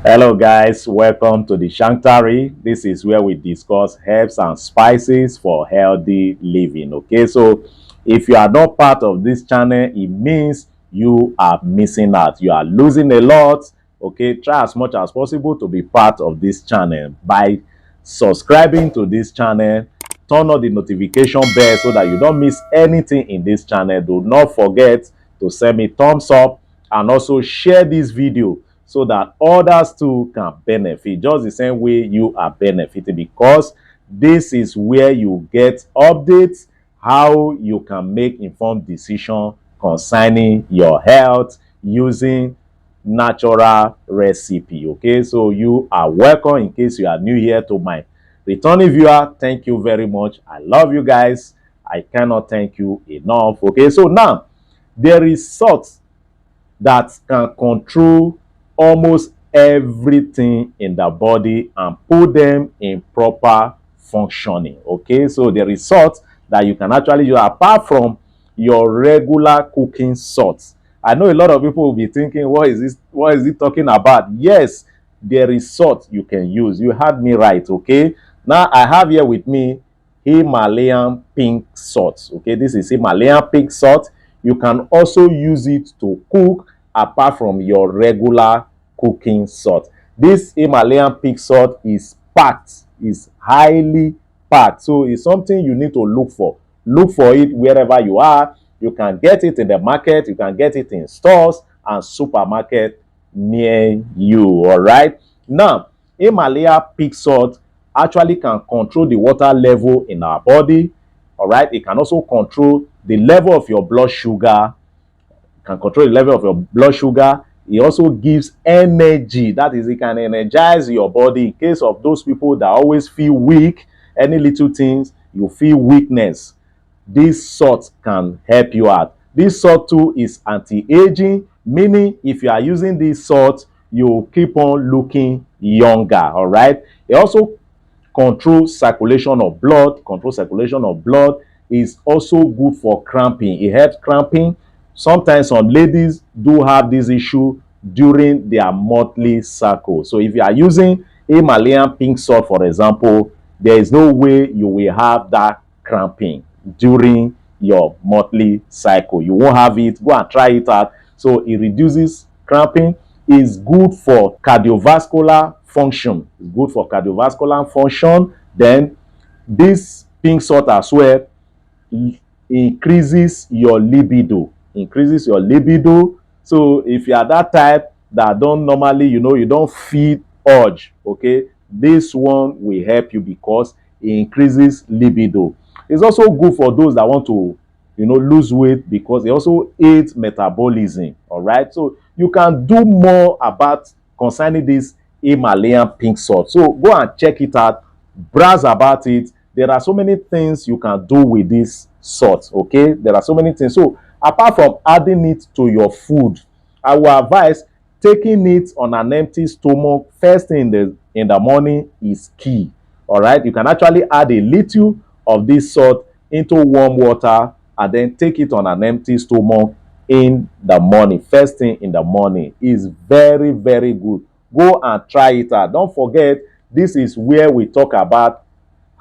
Hello guys, welcome to the Shankari. This is where we discuss herbs and spices for healthy living. Okay, so if you are not part of this channel, it means you are missing out. You are losing a lot. Okay, try as much as possible to be part of this channel by subscribing to this channel. Turn on the notification bell so that you don't miss anything in this channel. Do not forget to send me thumbs up and also share this video so that others too can benefit just the same way you are benefiting, because this is where you get updates how you can make informed decision concerning your health using natural recipe. Okay, so you are welcome. In case you are new here to my returning viewer, thank you very much. I love you guys. I cannot thank you enough. Okay, so now there is salt that can control almost everything in the body and put them in proper functioning. Okay, so there is salt that you can actually use apart from your regular cooking salt. I know a lot of people will be thinking, what is this? What is it talking about? Yes, there is salt you can use. You had me right. Okay, now I have here with me Himalayan pink salt. Okay, this is Himalayan pink salt. You can also use it to cook apart from your regular cooking salt. This Himalayan pink salt is packed, is highly packed. So it's something you need to look for. Look for it wherever you are. You can get it in the market, you can get it in stores and supermarket near you. All right. Now, Himalayan pink salt actually can control the water level in our body. All right. It can also control the level of your blood sugar, can control the level of your blood sugar. It also gives energy. That is, it can energize your body in case of those people that always feel weak. Any little things, you feel weakness. This salt can help you out. This salt too is anti-aging, meaning if you are using this salt, you keep on looking younger. All right. It also control circulation of blood, is also good for cramping. It helps cramping. Sometimes some ladies do have this issue during their monthly cycle. So if you are using Himalayan pink salt, for example, there is no way you will have that cramping during your monthly cycle. You won't have it. Go and try it out. So it reduces cramping. Is good for cardiovascular function. It's good for cardiovascular function. Then this pink salt as well increases your libido. Increases your libido. So if you are that type that don't normally, you don't feel urge, okay, this one will help you because it increases libido. It's also good for those that want to, lose weight because it also aids metabolism. All right. So you can do more about concerning this Himalayan pink salt. So go and check it out, browse about it. There are so many things you can do with this salt. Okay, there are so many things. So apart from adding it to your food, I will advise taking it on an empty stomach first thing in the morning is key. All right, you can actually add a little of this salt into warm water and then take it on an empty stomach in the morning. First thing in the morning is very, very good. Go and try it out. Don't forget, this is where we talk about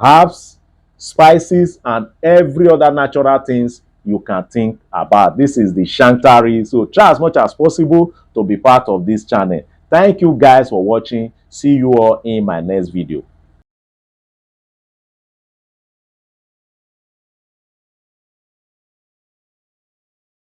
herbs, spices, and every other natural things you can think about. This is the Shantari. So try as much as possible to be part of this channel. Thank you guys for watching. See you all in my next video.